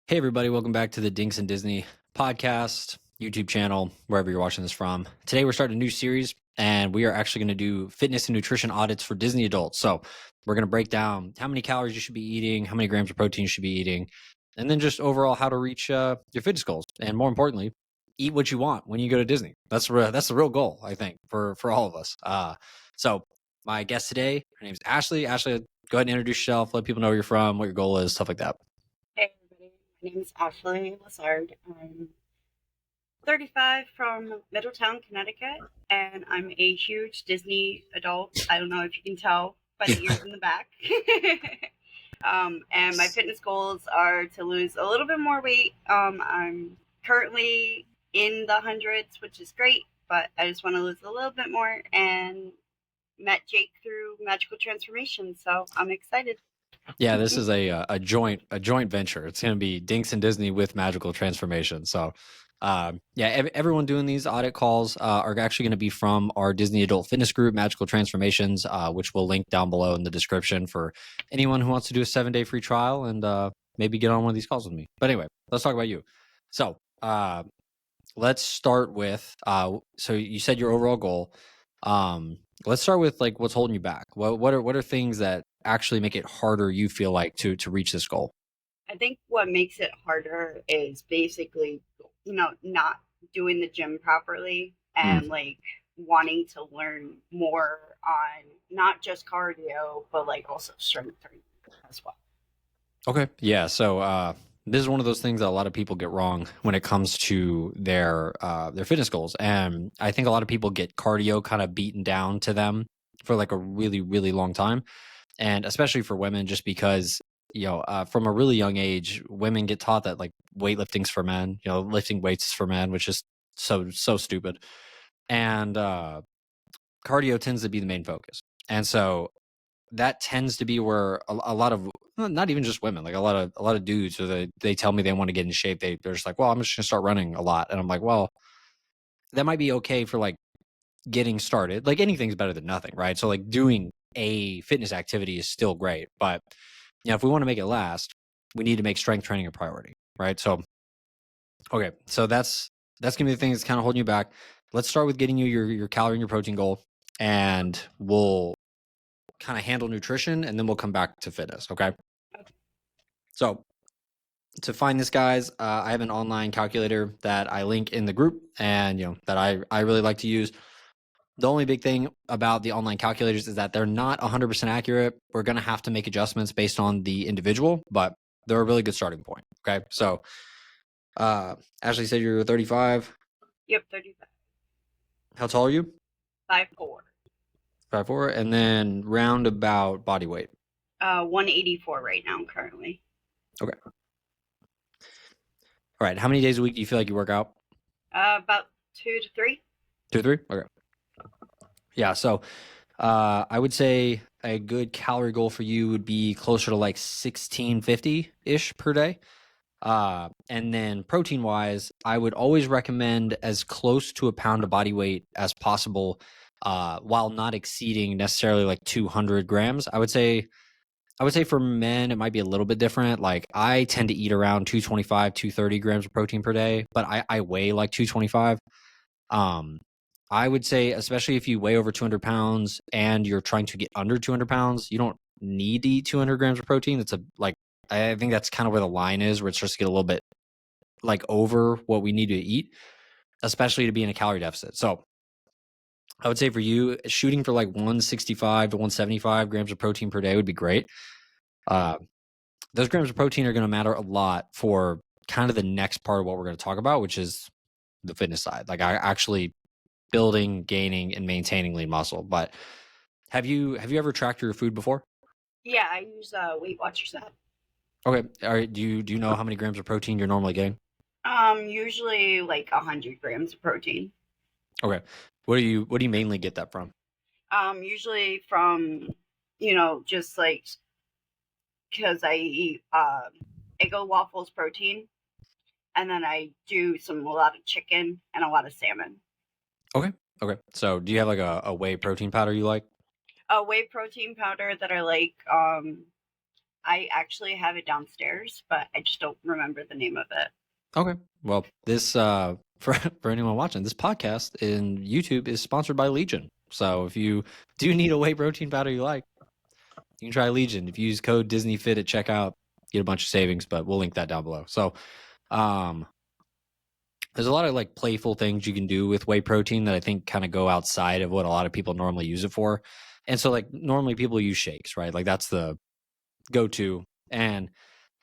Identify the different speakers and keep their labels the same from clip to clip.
Speaker 1: Hey, everybody, welcome back to the Dinks and Disney podcast, YouTube channel, wherever you're watching this from. Today, we're starting a new series, and we are actually going to do fitness and nutrition audits for Disney adults. So, we're going to break down how many calories you should be eating, how many grams of protein you should be eating, and then just overall how to reach your fitness goals. And more importantly, eat what you want when you go to Disney. That's the real goal, I think, for all of us. So, my guest today, her name is Ashley. Ashley, go ahead and introduce yourself, let people know where you're from, what your goal is, stuff like that.
Speaker 2: Hey everybody, my name is Ashley Lazard. I'm 35 from Middletown, Connecticut, and I'm a huge Disney adult. I don't know if you can tell by the ears in the back. And my fitness goals are to lose a little bit more weight. I'm currently in the hundreds, which is great, but I just want to lose a little bit more and met Jake through Magical Transformation, so I'm excited.
Speaker 1: Yeah, this is a joint venture. It's going to be Dinks and Disney with Magical Transformation. So, everyone doing these audit calls are actually going to be from our Disney Adult Fitness Group, Magical Transformations, which we'll link down below in the description for anyone who wants to do a 7-day free trial and maybe get on one of these calls with me. But anyway, let's talk about you. So, let's start with. So you said your overall goal. Let's start with like what's holding you back. What are things that actually make it harder, you feel like, to reach this goal?
Speaker 2: I think what makes it harder is basically, not doing the gym properly
Speaker 1: Mm.
Speaker 2: and like wanting to learn more on not just cardio, but like also strength training as well.
Speaker 1: Okay. Yeah. So this is one of those things that a lot of people get wrong when it comes to their fitness goals. And I think a lot of people get cardio kind of beaten down to them for like a really, really long time. And especially for women, just because, from a really young age, women get taught that like weightlifting's for men, lifting weights is for men, which is so stupid. And cardio tends to be the main focus. And so that tends to be where a lot of, not even just women, like a lot of dudes, or they tell me they want to get in shape. They're just like, well, I'm just gonna start running a lot. And I'm like, well, that might be okay for like getting started. Like anything's better than nothing, right? So like doing a fitness activity is still great, but if we want to make it last, we need to make strength training a priority, right? So okay, so that's gonna be the thing that's kind of holding you back. Let's start with getting you your calorie and your protein goal, and we'll kind of handle nutrition, and then we'll come back to fitness. Okay. So to find this, guys, I have an online calculator that I link in the group, and that I really like to use. The only big thing about the online calculators is that they're not 100% accurate. We're going to have to make adjustments based on the individual, but they're a really good starting point. Okay. So, Ashley said you're 35.
Speaker 2: Yep, 35.
Speaker 1: How tall are you?
Speaker 2: 5'4".
Speaker 1: 5'4". And then roundabout body weight.
Speaker 2: 184 right now currently.
Speaker 1: Okay. All right. How many days a week do you feel like you work out?
Speaker 2: About 2 to 3.
Speaker 1: 2 or 3? Okay. Yeah. So, I would say a good calorie goal for you would be closer to like 1650 ish per day. And then protein wise, I would always recommend as close to a pound of body weight as possible, while not exceeding necessarily like 200 grams. I would say for men, it might be a little bit different. Like I tend to eat around 225, 230 grams of protein per day, but I weigh like 225. Um, I would say, especially if you weigh over 200 pounds and you're trying to get under 200 pounds, you don't need to eat 200 grams of protein. I think that's kind of where the line is, where it starts to get a little bit like over what we need to eat, especially to be in a calorie deficit. So I would say for you, shooting for like 165 to 175 grams of protein per day would be great. Those grams of protein are going to matter a lot for kind of the next part of what we're going to talk about, which is the fitness side. Like I actually building, gaining, and maintaining lean muscle. But have you ever tracked your food before?
Speaker 2: Yeah, I use Weight Watchers app.
Speaker 1: Okay. All right. Do you know how many grams of protein you're normally getting?
Speaker 2: Usually like 100 grams of protein.
Speaker 1: Okay. What do you mainly get that from?
Speaker 2: Usually from, just like because I eat Eggo waffles protein, and then I do a lot of chicken and a lot of salmon.
Speaker 1: Okay. Okay. So do you have like a whey protein powder you like?
Speaker 2: A whey protein powder that I like. I actually have it downstairs, but I just don't remember the name of it.
Speaker 1: Okay. Well, this for anyone watching, this podcast in YouTube is sponsored by Legion. So if you do need a whey protein powder you like, you can try Legion. If you use code Disneyfit at checkout, get a bunch of savings, but we'll link that down below. So um there's a lot of like playful things you can do with whey protein that I think kind of go outside of what a lot of people normally use it for. And so like normally people use shakes, right? Like that's the go-to. And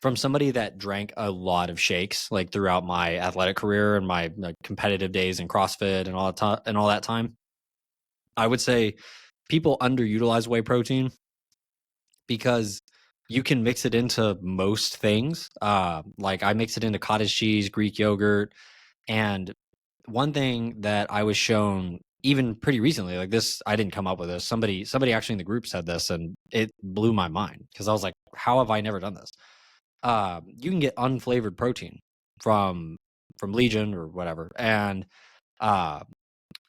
Speaker 1: from somebody that drank a lot of shakes like throughout my athletic career and my like, competitive days in CrossFit and all that time, I would say people underutilize whey protein because you can mix it into most things. Like I mix it into cottage cheese, Greek yogurt, and one thing that I was shown even pretty recently, like this, I didn't come up with this. Somebody actually in the group said this, and it blew my mind because I was like, "How have I never done this?" You can get unflavored protein from Legion or whatever, and uh,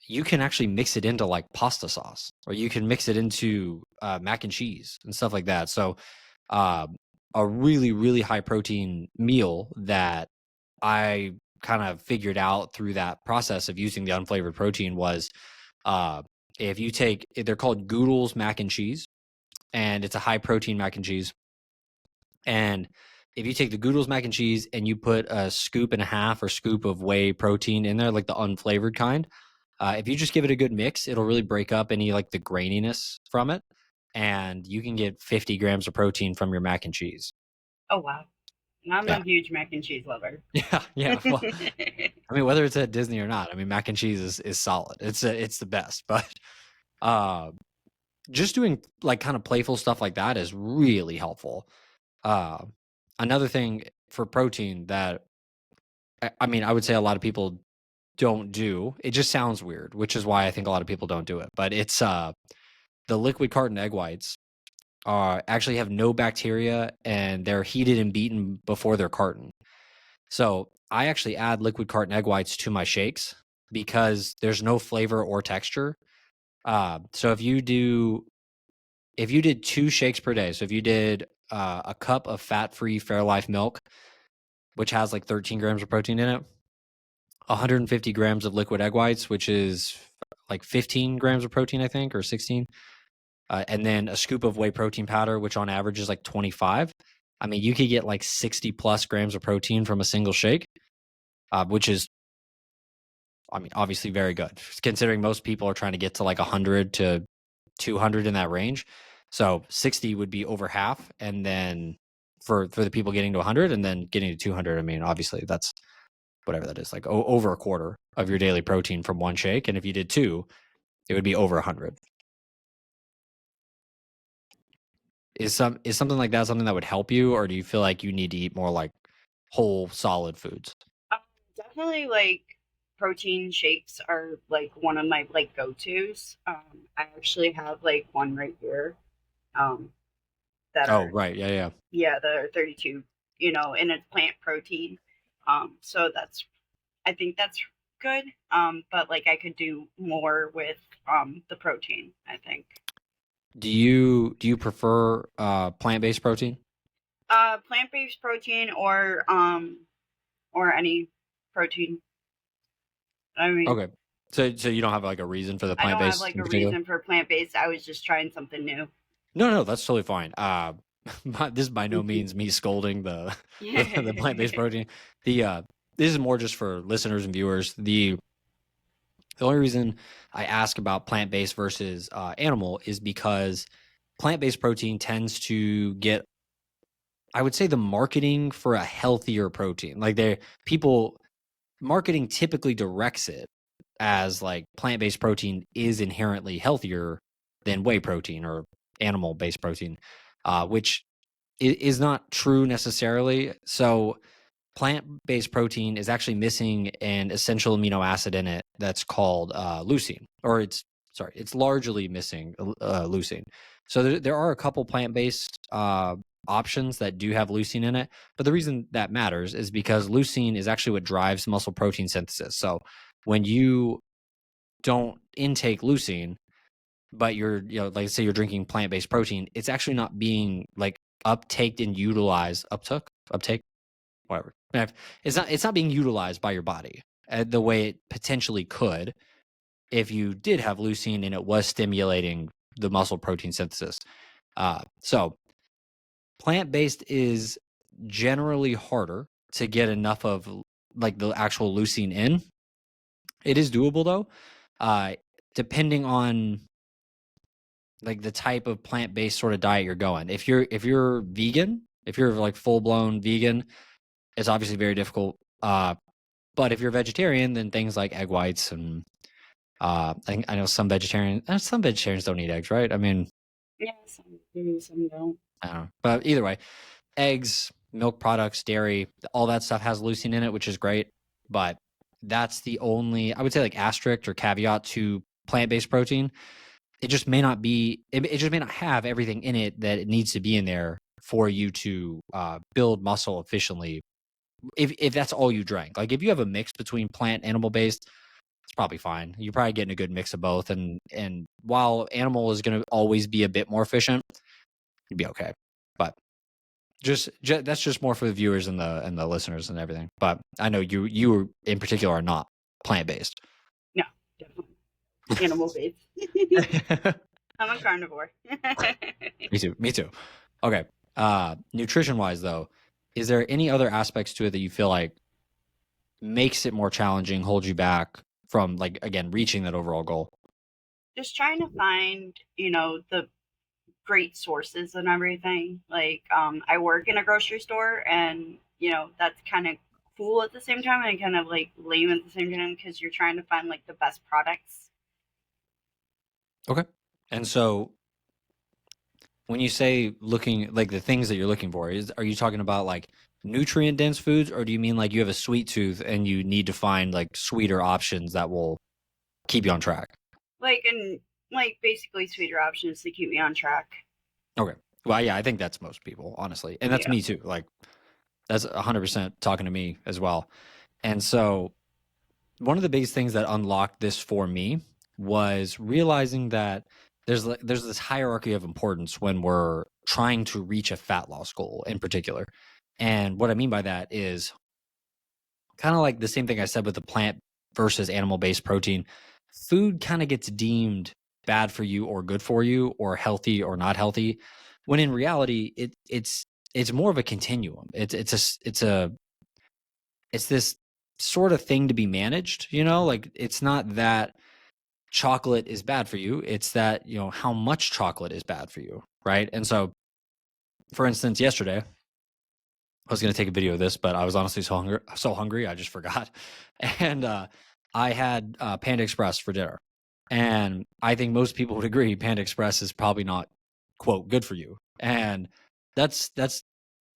Speaker 1: you can actually mix it into like pasta sauce, or you can mix it into mac and cheese and stuff like that. So, uh, a really really high protein meal that I kind of figured out through that process of using the unflavored protein was uh, if you take, they're called Goodles mac and cheese, and it's a high protein mac and cheese. And if you take the Goodles mac and cheese and you put a scoop and a half or scoop of whey protein in there, like the unflavored kind, if you just give it a good mix, it'll really break up any like the graininess from it. And you can get 50 grams of protein from your mac and cheese.
Speaker 2: Oh wow. And I'm a
Speaker 1: Yeah.
Speaker 2: huge mac and cheese lover.
Speaker 1: Yeah. Yeah. Well, I mean, whether it's at Disney or not, I mean, mac and cheese is solid. It's the best. But uh, just doing like kind of playful stuff like that is really helpful. Uh, Another thing for protein that I mean, I would say a lot of people don't do. It just sounds weird, which is why I think a lot of people don't do it. But it's the liquid carton egg whites actually have no bacteria and they're heated and beaten before they're carton. So I actually add liquid carton egg whites to my shakes because there's no flavor or texture. So if you did 2 shakes per day, so if you did a cup of fat-free Fairlife milk, which has like 13 grams of protein in it, 150 grams of liquid egg whites, which is like 15 grams of protein, I think, or 16, and then a scoop of whey protein powder, which on average is like 25. I mean, you could get like 60 plus grams of protein from a single shake, which is, I mean, obviously very good considering most people are trying to get to like 100 to 200 in that range. So 60 would be over half. And then for the people getting to 100 and then getting to 200, I mean, obviously that's whatever that is, like over a quarter of your daily protein from one shake. And if you did 2, it would be over 100. Is something like that something that would help you, or do you feel like you need to eat more like whole solid foods?
Speaker 2: Um, Definitely like protein shakes are like one of my like go-tos. I actually have like one right here. Um, that
Speaker 1: Oh,
Speaker 2: are
Speaker 1: right. Yeah, yeah.
Speaker 2: yeah, that are 32, and it's plant protein. So that's I think that's good. But like I could do more with the protein, I think.
Speaker 1: Do you prefer plant-based protein?
Speaker 2: Plant-based protein or any protein. I mean,
Speaker 1: Okay. So you don't have like a reason for the
Speaker 2: I don't have
Speaker 1: plant-based
Speaker 2: like
Speaker 1: in
Speaker 2: a
Speaker 1: particular?
Speaker 2: reason for plant-based. I was just trying something new.
Speaker 1: No, no, that's totally fine. This is by no means me scolding the plant-based protein. The This is more just for listeners and viewers. The only reason I ask about plant-based versus animal is because plant-based protein tends to get, I would say, the marketing for a healthier protein. Like people marketing typically directs it as like plant-based protein is inherently healthier than whey protein or animal-based protein, which is not true necessarily. So plant-based protein is actually missing an essential amino acid in it that's called leucine, or it's largely missing leucine. So there are a couple plant-based options that do have leucine in it, but the reason that matters is because leucine is actually what drives muscle protein synthesis. So when you don't intake leucine, but you're, like say you're drinking plant-based protein, it's actually not being like uptaked and utilized, uptake, whatever. It's not being utilized by your body the way it potentially could if you did have leucine and it was stimulating the muscle protein synthesis. So plant-based is generally harder to get enough of like the actual leucine in. It is doable though, depending on like the type of plant-based sort of diet you're going. If you're vegan, if you're like full-blown vegan, it's obviously very difficult. But if you're vegetarian, then things like egg whites and I know some vegetarians don't eat eggs, right? I mean,
Speaker 2: Yeah, some do, some don't.
Speaker 1: I don't know. But either way, eggs, milk products, dairy, all that stuff has leucine in it, which is great. But that's the only, I would say, like asterisk or caveat to plant-based protein. It just may not be, it just may not have everything in it that it needs to be in there for you to build muscle efficiently. If that's all you drank, like if you have a mix between plant animal based, it's probably fine. You're probably getting a good mix of both. And while animal is going to always be a bit more efficient, you'd be okay. But just that's just more for the viewers and the listeners and everything. But I know you in particular are not plant based.
Speaker 2: No, definitely animal based. I'm a carnivore.
Speaker 1: Me too. Okay. Nutrition wise though, is there any other aspects to it that you feel like makes it more challenging, holds you back from like again reaching that overall goal?
Speaker 2: Just trying to find, the great sources and everything. Like, I work in a grocery store, and that's kind of cool at the same time, and kind of like lame at the same time because you're trying to find like the best products.
Speaker 1: Okay. And so when you say looking like the things that you're looking for, are you talking about like nutrient dense foods, or do you mean like you have a sweet tooth and you need to find like sweeter options that will keep you on track?
Speaker 2: Like basically sweeter options to keep me on track.
Speaker 1: Okay. Well, yeah, I think that's most people, honestly. And that's
Speaker 2: Yeah.
Speaker 1: me too. Like that's 100% talking to me as well. And so one of the biggest things that unlocked this for me was realizing that there's this hierarchy of importance when we're trying to reach a fat loss goal in particular. And what I mean by that is kind of like the same thing I said with the plant versus animal based protein. Food kind of gets deemed bad for you or good for you or healthy or not healthy, when in reality it's more of a continuum. It's this sort of thing to be managed, like it's not that chocolate is bad for you, it's that how much chocolate is bad for you, right? And so for instance, yesterday I was going to take a video of this, but I was honestly so hungry I just forgot. And I had Panda Express for dinner, and I think most people would agree Panda Express is probably not quote good for you, and that's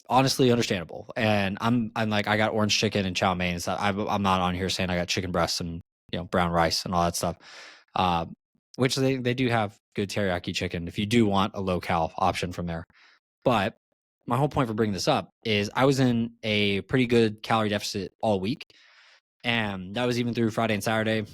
Speaker 1: honestly understandable. And I'm like, I got orange chicken and chow mein and stuff. I'm not on here saying I got chicken breasts and brown rice and all that stuff, uh, which they do have good teriyaki chicken if you do want a low cal option from there. But my whole point for bringing this up is I was in a pretty good calorie deficit all week, and that was even through Friday and Saturday.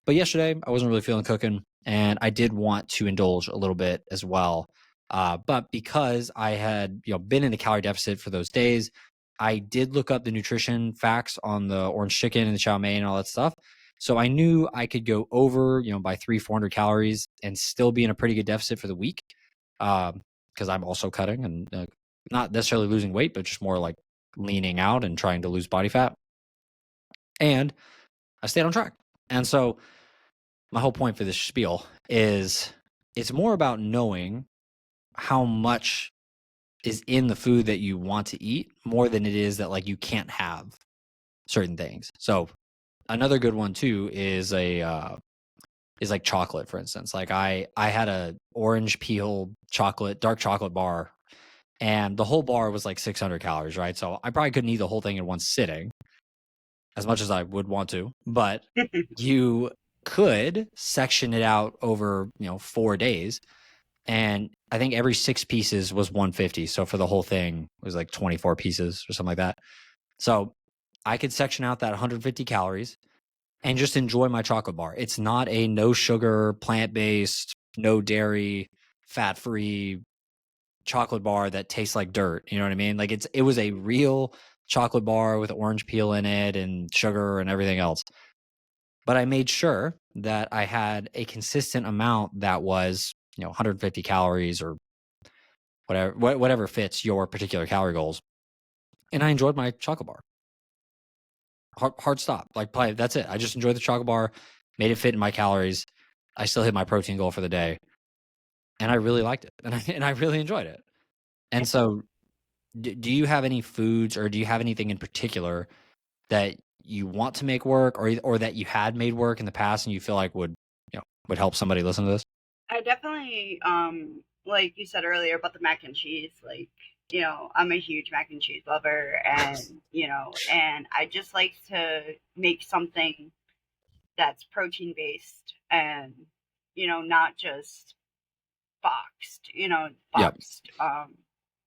Speaker 1: But yesterday I wasn't really feeling cooking, and I did want to indulge a little bit as well. But because I had been in the calorie deficit for those days, I did look up the nutrition facts on the orange chicken and the chow mein and all that stuff. So I knew I could go over by 300-400 calories and still be in a pretty good deficit for the week, because I'm also cutting and not necessarily losing weight, but just more like leaning out and trying to lose body fat. And I stayed on track. And so my whole point for this spiel is it's more about knowing how much is in the food that you want to eat more than it is that like you can't have certain things. So another good one too is like chocolate, for instance. Like I had a orange peel dark chocolate bar, and the whole bar was like 600 calories, right? So I probably couldn't eat the whole thing in one sitting as much as I would want to, but you could section it out over 4 days, and I think every 6 pieces was 150. So for the whole thing it was like 24 pieces or something like that. So I could section out that 150 calories and just enjoy my chocolate bar. It's not a no sugar, plant-based, no dairy, fat-free chocolate bar that tastes like dirt. You know what I mean? Like it was a real chocolate bar with orange peel in it and sugar and everything else. But I made sure that I had a consistent amount that was, 150 calories or whatever fits your particular calorie goals. And I enjoyed my chocolate bar. Hard stop. Like play. That's it. I just enjoyed the chocolate bar, made it fit in my calories. I still hit my protein goal for the day, and I really liked it, and I really enjoyed it. And so, do you have any foods, or do you have anything in particular that you want to make work, or that you had made work in the past, and you feel like would help somebody listen to this?
Speaker 2: I definitely, like you said earlier about the mac and cheese, like, I'm a huge mac and cheese lover, and, and I just like to make something that's protein based and, not just
Speaker 1: Yep.
Speaker 2: boxed,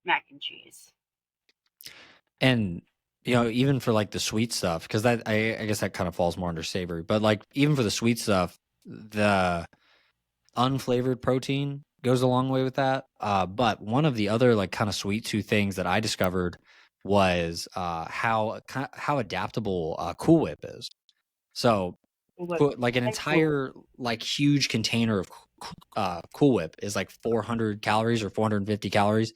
Speaker 2: mac and cheese.
Speaker 1: And even for like the sweet stuff, because that I guess that kind of falls more under savory, but like even for the sweet stuff, the unflavored protein goes a long way with that. But one of the other like kind of sweet tooth things that I discovered was how adaptable Cool Whip is. So
Speaker 2: What
Speaker 1: like an
Speaker 2: cool.
Speaker 1: entire like huge container of Cool Whip is like 400 calories or 450 calories.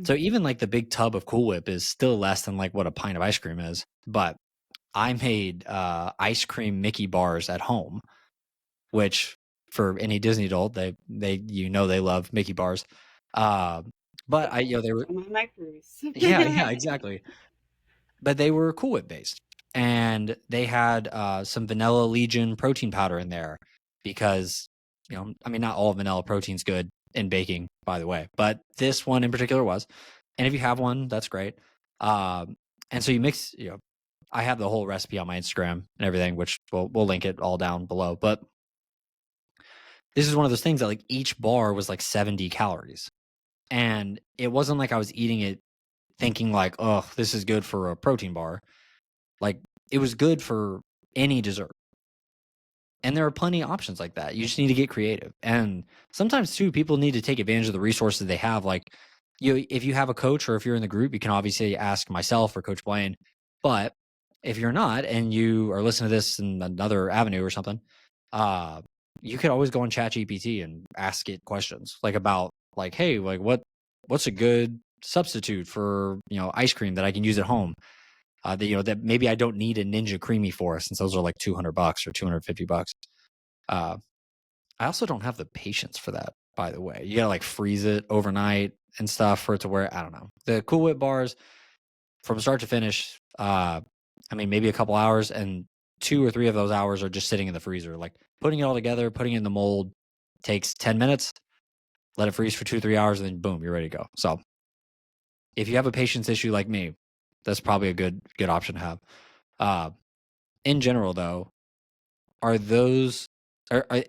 Speaker 1: So even like the big tub of Cool Whip is still less than like what a pint of ice cream is. But I made ice cream Mickey bars at home, which for any Disney adult, they they love Mickey bars. Uh, but I they were
Speaker 2: I'm on my cruise.
Speaker 1: yeah, exactly. But they were Cool Whip based, and they had some Vanilla Legion protein powder in there because I mean not all vanilla protein's good in baking, by the way, but this one in particular was. And if you have one, that's great. And so you mix, I have the whole recipe on my Instagram and everything, which we'll link it all down below. But this is one of those things that like each bar was like 70 calories. And it wasn't like I was eating it thinking like, oh, this is good for a protein bar. Like it was good for any dessert. And there are plenty of options like that. You just need to get creative. And sometimes too, people need to take advantage of the resources they have. Like if you have a coach or if you're in the group, you can obviously ask myself or Coach Blaine. But if you're not and you are listening to this in another avenue or something, uh, you could always go on ChatGPT and ask it questions like about like, hey, like what's a good substitute for ice cream that I can use at home? That maybe I don't need a Ninja Creamy for, since those are like $200 or $250. Uh, I also don't have the patience for that, by the way. You gotta like freeze it overnight and stuff for it to where I don't know. The Cool Whip bars from start to finish, I mean maybe a couple hours, and 2 or 3 of those hours are just sitting in the freezer. Like putting it all together, putting it in the mold takes 10 minutes, let it freeze for 2 or 3 hours, and then boom, you're ready to go. So if you have a patience issue like me, that's probably a good option to have. Uh, in general though, are those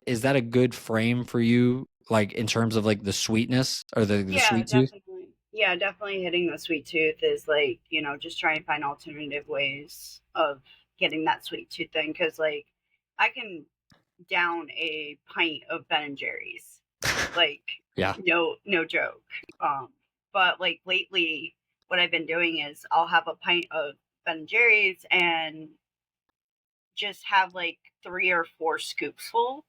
Speaker 1: is that a good frame for you, like in terms of like the sweetness or the
Speaker 2: Yeah,
Speaker 1: sweet tooth?
Speaker 2: definitely. Yeah, definitely hitting the sweet tooth is like, just try and find alternative ways of getting that sweet tooth thing. Cause like I can down a pint of Ben and Jerry's. Like
Speaker 1: Yeah.
Speaker 2: no joke. Um, but like lately what I've been doing is I'll have a pint of Ben and Jerry's and just have like 3 or 4 scoops full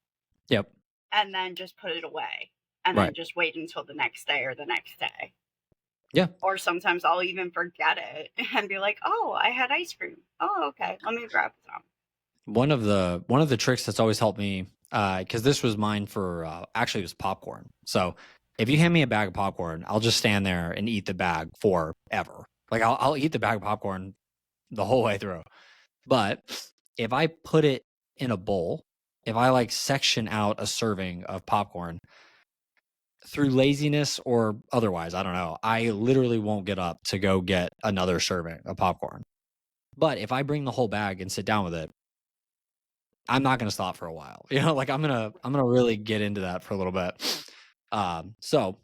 Speaker 1: Yep.
Speaker 2: and then just put it away and then
Speaker 1: Right.
Speaker 2: just wait until the next day or the next day.
Speaker 1: Yeah.
Speaker 2: Or sometimes I'll even forget it and be like, "Oh, I had ice cream. Oh, okay. Let me grab some."
Speaker 1: One of the tricks that's always helped me, because this was mine for actually it was popcorn. So if you hand me a bag of popcorn, I'll just stand there and eat the bag forever. Like I'll eat the bag of popcorn the whole way through. But if I put it in a bowl, if I like section out a serving of popcorn through laziness or otherwise, I don't know, I literally won't get up to go get another serving of popcorn. But if I bring the whole bag and sit down with it, I'm not going to stop for a while. Like I'm gonna really get into that for a little bit. So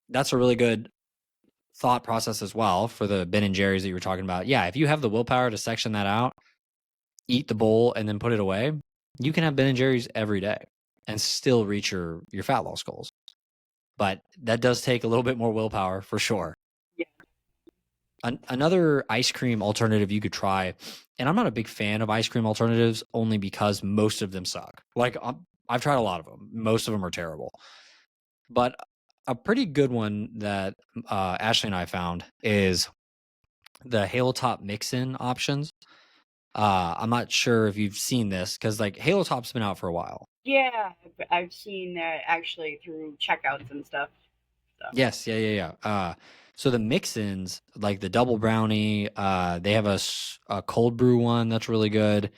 Speaker 1: that's a really good thought process as well for the Ben and Jerry's that you were talking about. Yeah, if you have the willpower to section that out, eat the bowl, and then put it away, you can have Ben and Jerry's every day and still reach your fat loss goals. but that does take a little bit more willpower for sure.
Speaker 2: Yeah.
Speaker 1: Another ice cream alternative you could try, and I'm not a big fan of ice cream alternatives only because most of them suck. Like I've tried a lot of them. Most of them are terrible. But a pretty good one that Ashley and I found is the Halo Top mix-in options. I'm not sure if you've seen this because like Halo Top's been out for a while.
Speaker 2: Yeah, I've seen that actually through checkouts and stuff. So.
Speaker 1: Yes, yeah. So the mix-ins, like the double brownie, they have a cold brew one that's really good.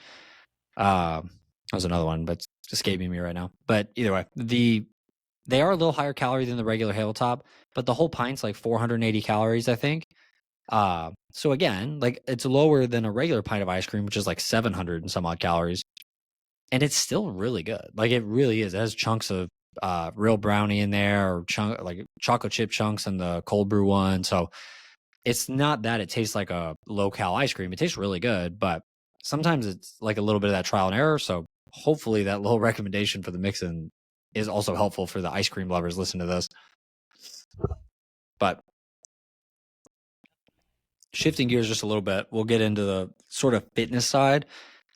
Speaker 1: That was another one, but it's escaping me right now. But either way, they are a little higher calorie than the regular Halo Top, but the whole pint's like 480 calories, I think. So again, like it's lower than a regular pint of ice cream, which is like 700 and some odd calories, and it's still really good. Like it really is. It has chunks of real brownie in there, or like chocolate chip chunks in the cold brew one. So it's not that it tastes like a low cal ice cream. It tastes really good, but sometimes it's like a little bit of that trial and error. So hopefully that little recommendation for the mix-in is also helpful for the ice cream lovers. Listen to this. But shifting gears just a little bit, we'll get into the sort of fitness side.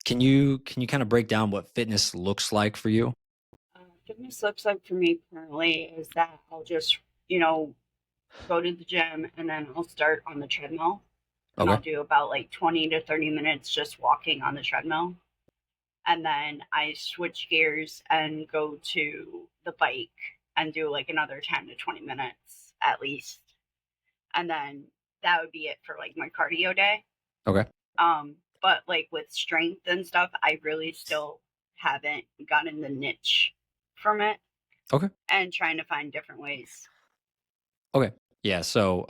Speaker 1: Can you kind of break down what fitness looks like for you?
Speaker 2: Fitness looks like for me currently is that I'll just, go to the gym and then I'll start on the treadmill and
Speaker 1: Okay.
Speaker 2: I'll do about like 20 to 30 minutes just walking on the treadmill. And then I switch gears and go to the bike and do like another 10 to 20 minutes at least. And then that would be it for like my cardio day.
Speaker 1: Okay.
Speaker 2: But like with strength and stuff, I really still haven't gotten the niche from it.
Speaker 1: Okay.
Speaker 2: And trying to find different ways.
Speaker 1: Okay. Yeah. So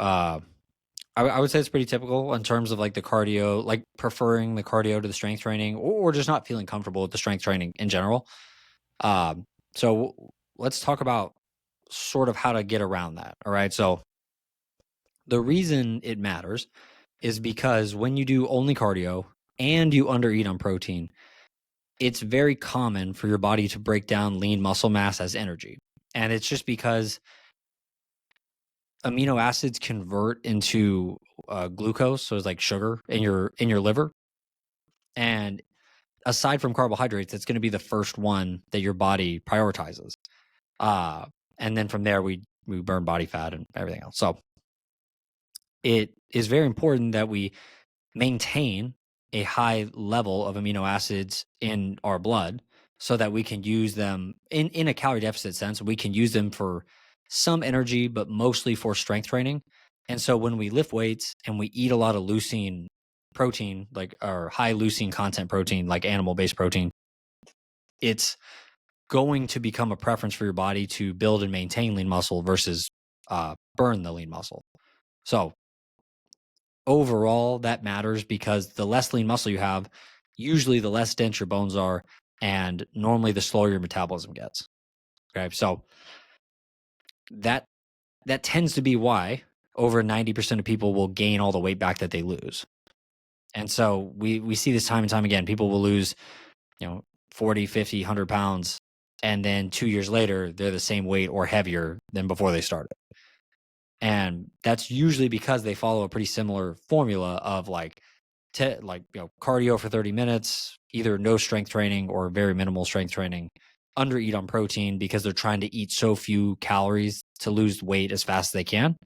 Speaker 1: I would say it's pretty typical in terms of like the cardio, like preferring the cardio to the strength training, or just not feeling comfortable with the strength training in general. So let's talk about sort of how to get around that. All right. So the reason it matters is because when you do only cardio and you undereat on protein, it's very common for your body to break down lean muscle mass as energy. And it's just because amino acids convert into glucose, so it's like sugar in your liver. And aside from carbohydrates, it's going to be the first one that your body prioritizes. Uh, and then from there, we burn body fat and everything else. So it is very important that we maintain a high level of amino acids in our blood so that we can use them in a calorie deficit sense. We can use them for some energy, but mostly for strength training. And so when we lift weights and we eat a lot of leucine protein, like or high leucine content protein, like animal based protein, it's going to become a preference for your body to build and maintain lean muscle versus burn the lean muscle. So overall, that matters because the less lean muscle you have, usually the less dense your bones are, and normally the slower your metabolism gets. Okay, so that tends to be why over 90% of people will gain all the weight back that they lose. And so we see this time and time again. People will lose, 40, 50, 100 pounds, and then 2 years later, they're the same weight or heavier than before they started. And that's usually because they follow a pretty similar formula of cardio for 30 minutes, either no strength training or very minimal strength training, undereat on protein because they're trying to eat so few calories to lose weight as fast as they can.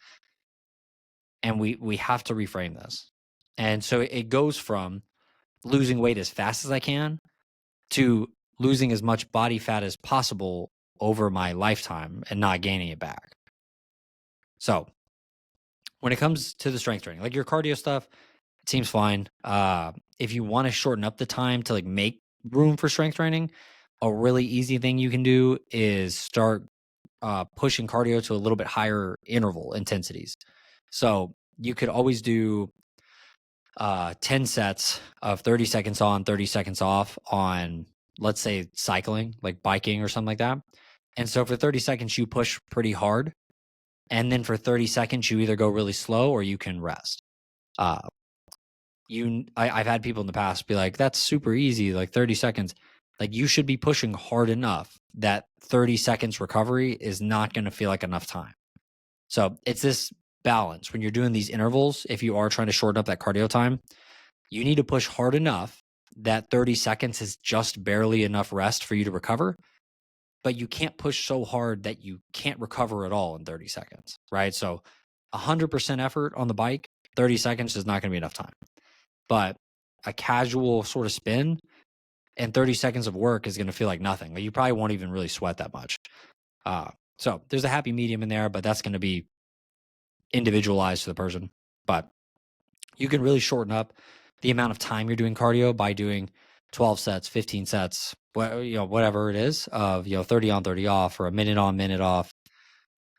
Speaker 1: And we have to reframe this. And so it goes from losing weight as fast as I can to losing as much body fat as possible over my lifetime and not gaining it back. So when it comes to the strength training, like your cardio stuff, it seems fine. If you want to shorten up the time to like make room for strength training, a really easy thing you can do is start pushing cardio to a little bit higher interval intensities. So you could always do 10 sets of 30 seconds on, 30 seconds off on, let's say, cycling, like biking or something like that. And so for 30 seconds, you push pretty hard. And then for 30 seconds, you either go really slow or you can rest. I've had people in the past be like, that's super easy, like 30 seconds. Like you should be pushing hard enough that 30 seconds recovery is not going to feel like enough time. So it's this balance when you're doing these intervals. If you are trying to shorten up that cardio time, you need to push hard enough that 30 seconds is just barely enough rest for you to recover. But you can't push so hard that you can't recover at all in 30 seconds, right? So 100% effort on the bike, 30 seconds is not going to be enough time. But a casual sort of spin and 30 seconds of work is going to feel like nothing. Like you probably won't even really sweat that much. So there's a happy medium in there, but that's going to be individualized to the person. But you can really shorten up the amount of time you're doing cardio by doing 12 sets, 15 sets, whatever it is of, 30 on, 30 off, or a minute on, minute off,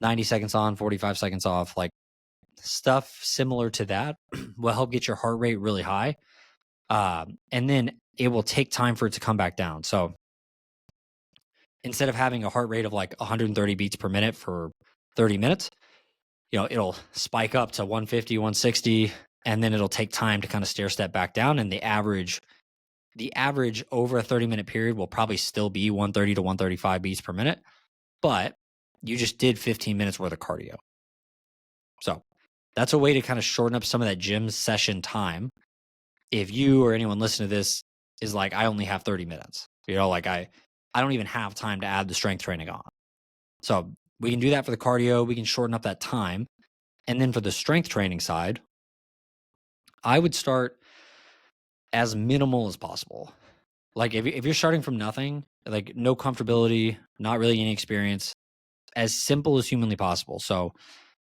Speaker 1: 90 seconds on, 45 seconds off. Like stuff similar to that will help get your heart rate really high. And then it will take time for it to come back down. So instead of having a heart rate of like 130 beats per minute for 30 minutes, it'll spike up to 150, 160, and then it'll take time to kind of stair step back down. And the average over a 30-minute period will probably still be 130 to 135 beats per minute, but you just did 15 minutes worth of cardio. So that's a way to kind of shorten up some of that gym session time. If you or anyone listening to this is like, I only have 30 minutes, like I don't even have time to add the strength training on. So we can do that for the cardio. We can shorten up that time. And then for the strength training side, I would start as minimal as possible. Like if you're starting from nothing, like no comfortability, not really any experience, as simple as humanly possible. So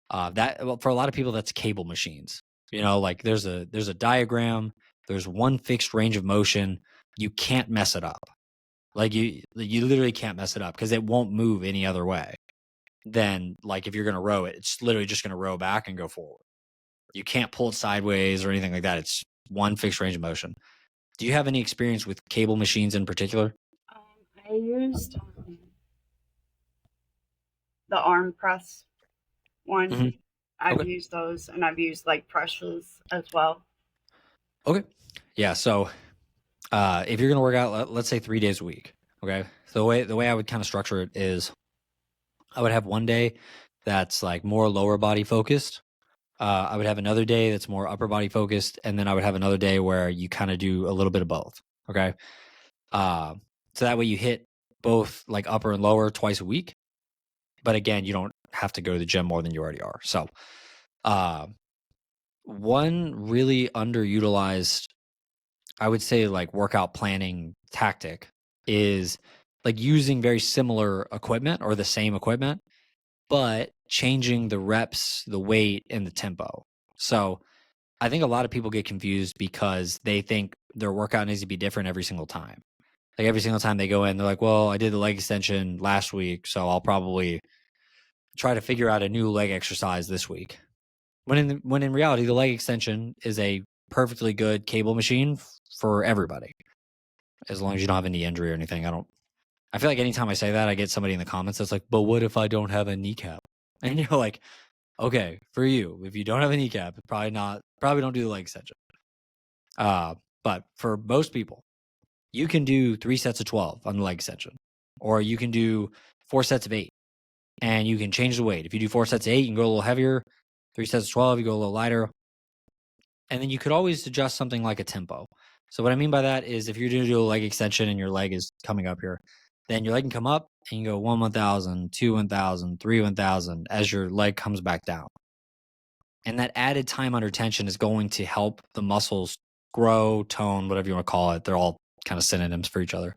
Speaker 1: for a lot of people, that's cable machines. Like there's a diagram, there's one fixed range of motion. You can't mess it up. Like you literally can't mess it up because it won't move any other way. Then like if you're going to row it, it's literally just going to row back and go forward. You can't pull it sideways or anything like that. It's one fixed range of motion. Do you have any experience with cable machines in particular?
Speaker 2: I used the arm press one.
Speaker 1: Mm-hmm.
Speaker 2: I've
Speaker 1: Okay.
Speaker 2: used those, and I've used like presses as well.
Speaker 1: Okay. Yeah. So if you're going to work out, let's say 3 days a week. Okay. So the way I would kind of structure it is I would have one day that's like more lower body focused. I would have another day that's more upper body focused. And then I would have another day where you kind of do a little bit of both. Okay. So that way you hit both like upper and lower twice a week. But again, you don't have to go to the gym more than you already are. So one really underutilized, I would say, like workout planning tactic is like using very similar equipment or the same equipment, but changing the reps, the weight, and the tempo. So I think a lot of people get confused because they think their workout needs to be different every single time. Like every single time they go in, they're like, well, I did the leg extension last week, so I'll probably try to figure out a new leg exercise this week. When in reality, the leg extension is a perfectly good cable machine for everybody, as long as you don't have any injury or anything. I feel like anytime I say that, I get somebody in the comments that's like, but what if I don't have a kneecap? And you're like, okay, for you, if you don't have a kneecap, probably don't do the leg extension. But for most people, you can do 3 sets of 12 on the leg extension, or you can do 4 sets of 8, and you can change the weight. If you do 4 sets of 8, you can go a little heavier. 3 sets of 12, you go a little lighter. And then you could always adjust something like a tempo. So what I mean by that is if you're going to do a leg extension and your leg is coming up here, then your leg can come up and you go 1, 1,000, 2, 1,000, 3, 1,000 as your leg comes back down. And that added time under tension is going to help the muscles grow, tone, whatever you want to call it. They're all kind of synonyms for each other.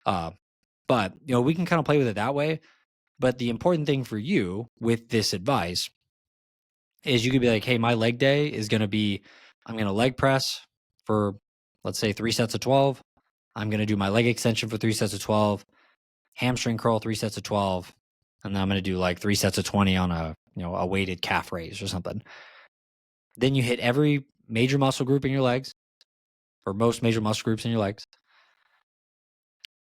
Speaker 1: But we can kind of play with it that way. But the important thing for you with this advice is you could be like, hey, my leg day is going to be, I'm going to leg press for, let's say, 3 sets of 12. I'm going to do my leg extension for 3 sets of 12, hamstring curl 3 sets of 12, and then I'm going to do like 3 sets of 20 on a weighted calf raise or something. Then you hit every major muscle group in your legs, or most major muscle groups in your legs.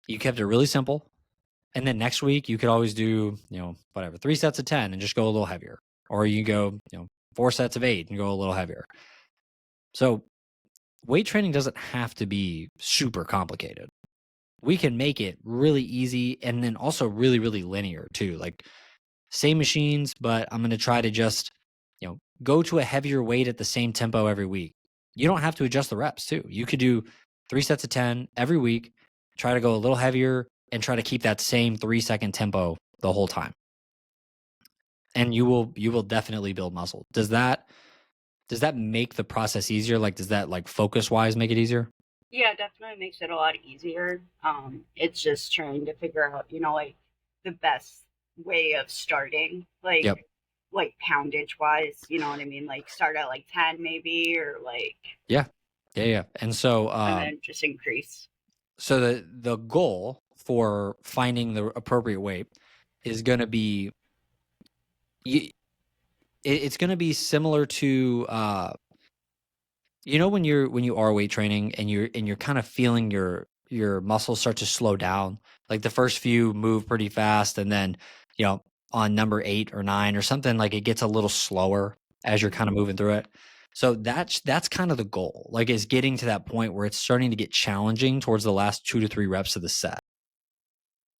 Speaker 1: You kept it really simple. And then next week you could always do, 3 sets of 10 and just go a little heavier. Or you go, 4 sets of 8 and go a little heavier. So weight training doesn't have to be super complicated. we can make it really easy and then also really, really linear too. Like same machines, but I'm going to try to just, go to a heavier weight at the same tempo every week. You don't have to adjust the reps too. You could do 3 sets of 10 every week, try to go a little heavier and try to keep that same 3-second tempo the whole time. And you will definitely build muscle. Does that make the process easier? Like, does that like focus wise make it easier?
Speaker 2: Yeah, it definitely makes it a lot easier. It's just trying to figure out, like the best way of starting,
Speaker 1: Yep.
Speaker 2: like poundage wise, you know what I mean? Like start at like 10 maybe, or like,
Speaker 1: Yeah. Yeah. Yeah. And so,
Speaker 2: and then just increase.
Speaker 1: so the goal for finding the appropriate weight is going to be, it's going to be similar to, when you are weight training and you're kind of feeling your muscles start to slow down, like the first few move pretty fast, and then you know on number 8 or 9 or something, like it gets a little slower as you're kind of moving through it. So that's kind of the goal, like is getting to that point where it's starting to get challenging towards the last 2 to 3 reps of the set.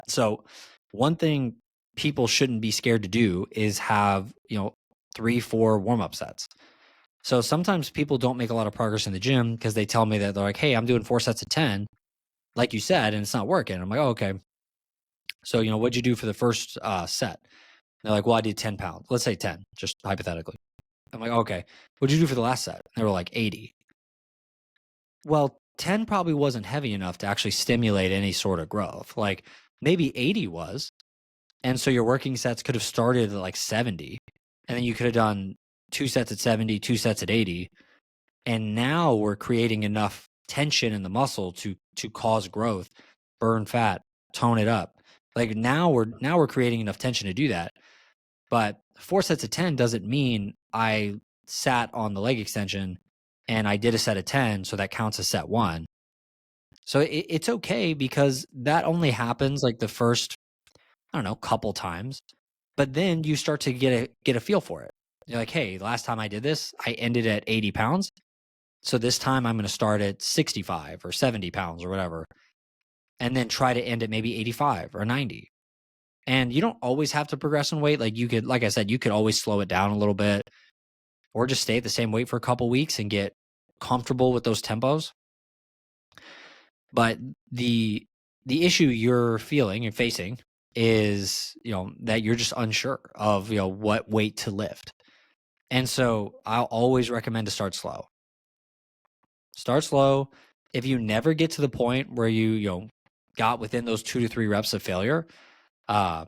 Speaker 1: So one thing people shouldn't be scared to do is have 3-4 warm-up sets. So sometimes people don't make a lot of progress in the gym because they tell me that they're like, "Hey, I'm doing 4 sets of 10, like you said, and it's not working." I'm like, "Oh, okay. So, what'd you do for the first set?" They're like, "Well, I did 10 pounds. Let's say 10, just hypothetically." I'm like, "Okay. What'd you do for the last set?" They were like, 80. Well, 10 probably wasn't heavy enough to actually stimulate any sort of growth. Like maybe 80 was. And so your working sets could have started at like 70. And then you could have done 2 sets at 70, 2 sets at 80. And now we're creating enough tension in the muscle to cause growth, burn fat, tone it up. Like now we're creating enough tension to do that. But 4 sets of 10 doesn't mean I sat on the leg extension and I did a set of 10, so that counts as set 1. So it's okay because that only happens like the first, I don't know, couple times. But then you start to get a feel for it. You're like, "Hey, last time I did this, I ended at 80 pounds. So this time I'm going to start at 65 or 70 pounds or whatever, and then try to end at maybe 85 or 90." And you don't always have to progress in weight. Like like I said, you could always slow it down a little bit or just stay at the same weight for a couple weeks and get comfortable with those tempos. But the issue you're feeling and facing is, that you're just unsure of, what weight to lift. And so I'll always recommend to start slow. Start slow. If you never get to the point where you got within those 2 to 3 reps of failure, uh,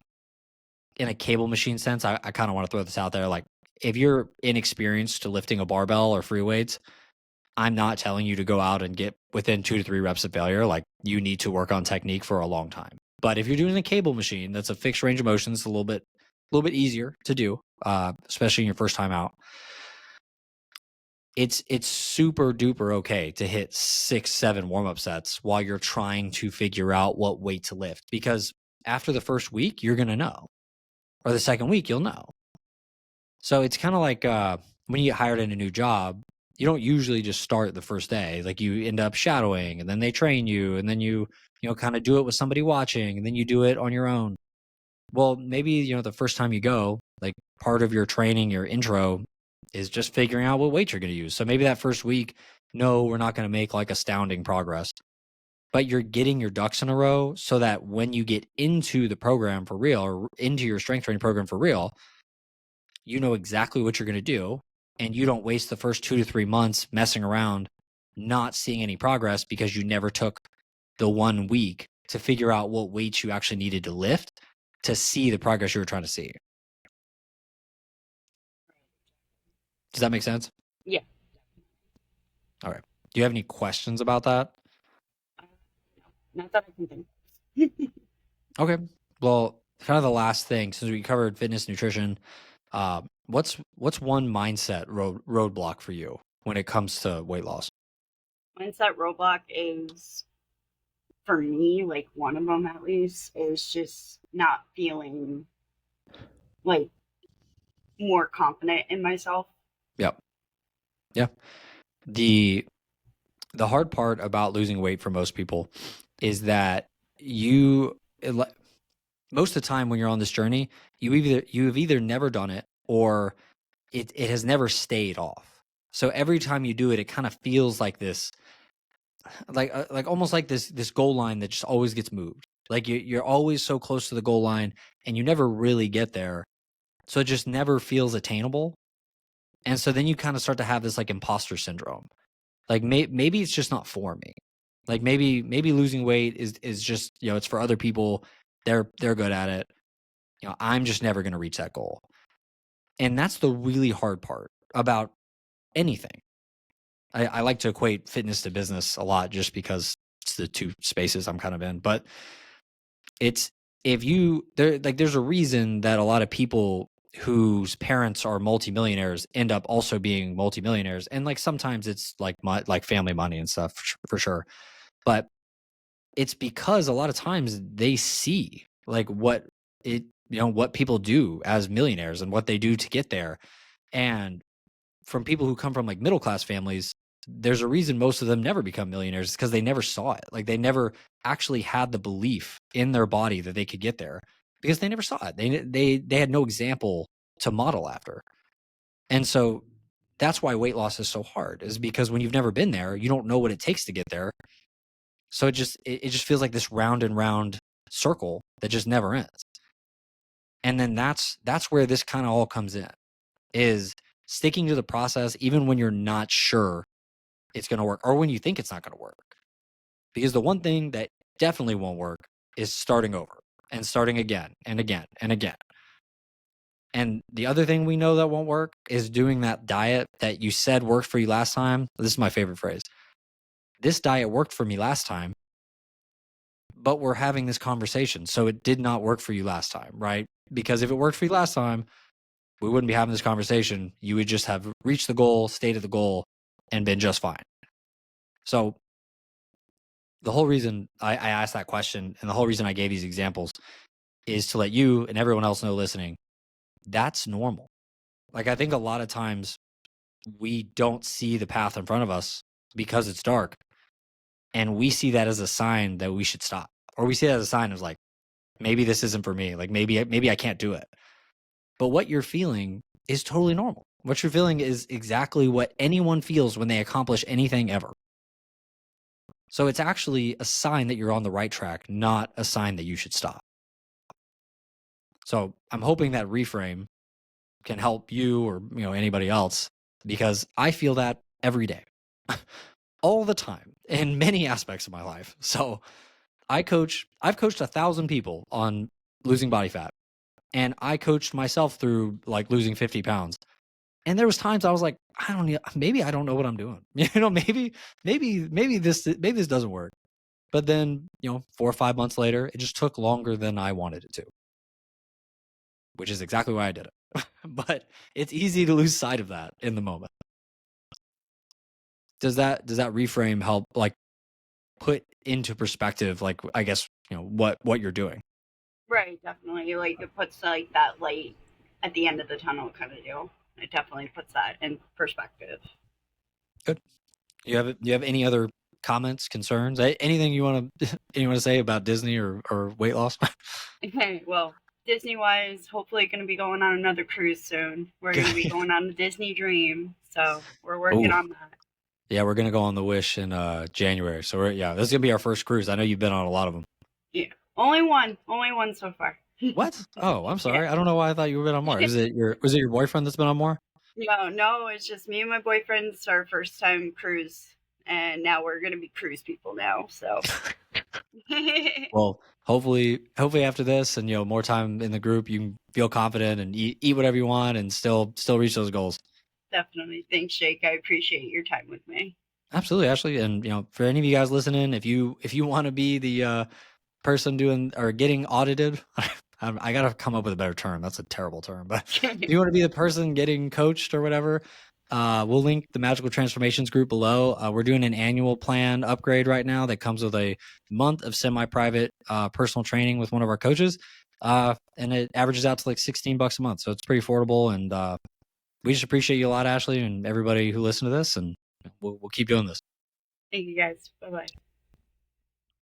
Speaker 1: in a cable machine sense, I kind of want to throw this out there. Like, if you're inexperienced to lifting a barbell or free weights, I'm not telling you to go out and get within 2 to 3 reps of failure. Like, you need to work on technique for a long time. But if you're doing a cable machine, that's a fixed range of motion. It's a little bit easier to do, especially in your first time out. It's super duper okay to hit 6-7 warm-up sets while you're trying to figure out what weight to lift, because after the first week you're gonna know, or the second week you'll know. So it's kind of like when you get hired in a new job, you don't usually just start the first day. Like, you end up shadowing, and then they train you, and then you kind of do it with somebody watching, and then you do it on your own. Well, maybe the first time you go, like, part of your training, your intro, is just figuring out what weight you're going to use. So maybe that first week, no, we're not going to make like astounding progress, but you're getting your ducks in a row so that when you get into the program for real, or into your strength training program for real, you know exactly what you're going to do, and you don't waste the first 2 to 3 months messing around, not seeing any progress because you never took the 1 week to figure out what weights you actually needed to lift to see the progress you were trying to see. Does that make sense?
Speaker 2: Yeah.
Speaker 1: All right. Do you have any questions about that?
Speaker 2: Uh, Not that I can think.
Speaker 1: Okay. Well, kind of the last thing, since we covered fitness, nutrition, what's one mindset roadblock for you when it comes to weight loss?
Speaker 2: Mindset roadblock is, for me, like one of them at least, is just not feeling like more confident in myself.
Speaker 1: Yep. Yeah. The hard part about losing weight for most people is that most of the time when you're on this journey, you've either never done it or it has never stayed off. So every time you do it, it kind of feels like this, like almost like this goal line that just always gets moved. Like you're always so close to the goal line and you never really get there. So it just never feels attainable. And so then you kind of start to have this like imposter syndrome. Like maybe it's just not for me. Like maybe losing weight is just, it's for other people. They're good at it. I'm just never going to reach that goal. And that's the really hard part about anything. I like to equate fitness to business a lot just because it's the two spaces I'm kind of in. But it's there's a reason that a lot of people whose parents are multimillionaires end up also being multimillionaires. And like sometimes it's like family money and stuff for sure. But it's because a lot of times they see like what people do as millionaires and what they do to get there. And from people who come from like middle class families, there's a reason most of them never become millionaires because they never saw it. Like they never actually had the belief in their body that they could get there because they never saw it. They had no example to model after. And so that's why weight loss is so hard, is because when you've never been there, you don't know what it takes to get there. So it just feels like this round and round circle that just never ends. And then that's where this kind of all comes in, is sticking to the process even when you're not sure it's going to work or when you think it's not going to work. Because the one thing that definitely won't work is starting over and starting again and again and again. And the other thing we know that won't work is doing that diet that you said worked for you last time. This is my favorite phrase. This diet worked for me last time, but we're having this conversation. So it did not work for you last time, right? Because if it worked for you last time, we wouldn't be having this conversation. You would just have reached the goal, stayed at the goal, and been just fine. So the whole reason I asked that question and the whole reason I gave these examples is to let you and everyone else know listening, that's normal. Like I think a lot of times we don't see the path in front of us because it's dark. And we see that as a sign that we should stop. Or we see that as a sign of like, maybe this isn't for me. Like maybe I can't do it. But what you're feeling is totally normal. What you're feeling is exactly what anyone feels when they accomplish anything ever. So it's actually a sign that you're on the right track, not a sign that you should stop. So I'm hoping that reframe can help you or anybody else, because I feel that every day, all the time, in many aspects of my life. So I've coached 1,000 people on losing body fat, and I coached myself through like losing 50 pounds. And there was times I was like, maybe I don't know what I'm doing. Maybe this doesn't work. But then, 4 or 5 months later, it just took longer than I wanted it to, which is exactly why I did it. But it's easy to lose sight of that in the moment. Does that reframe help like put into perspective, like, I guess, what you're doing?
Speaker 2: Right, definitely. Like it puts like that light at the end of the tunnel kind of deal. It definitely puts that in perspective.
Speaker 1: Good. You have any other comments, concerns, anything you want to say about Disney or weight loss?
Speaker 2: Okay, well, Disney wise, hopefully going to be going on another cruise soon. We're going to be going on the Disney Dream, so we're working on that.
Speaker 1: Yeah, we're gonna go on the Wish in January. So this is gonna be our first cruise. I know you've been on a lot of them.
Speaker 2: Yeah, only one so far.
Speaker 1: What? Oh, I'm sorry. Yeah. I don't know why I thought you were been on more. Was it your boyfriend that's been on more?
Speaker 2: No, it's just me and my boyfriend. It's our first time cruise, and now we're gonna be cruise people now. So,
Speaker 1: well, hopefully after this and more time in the group, you can feel confident and eat whatever you want and still reach those goals.
Speaker 2: Definitely. Thanks, Jake. I appreciate your time with me.
Speaker 1: Absolutely, Ashley. And for any of you guys listening, if you want to be the person doing or getting audited, I gotta come up with a better term. That's a terrible term, but if you want to be the person getting coached or whatever, we'll link the Magical Transformations group below. We're doing an annual plan upgrade right now that comes with a month of semi-private personal training with one of our coaches, and it averages out to like $16 a month, so it's pretty affordable. And we just appreciate you a lot, Ashley, and everybody who listened to this, and we'll keep doing this.
Speaker 2: Thank you, guys. Bye-bye.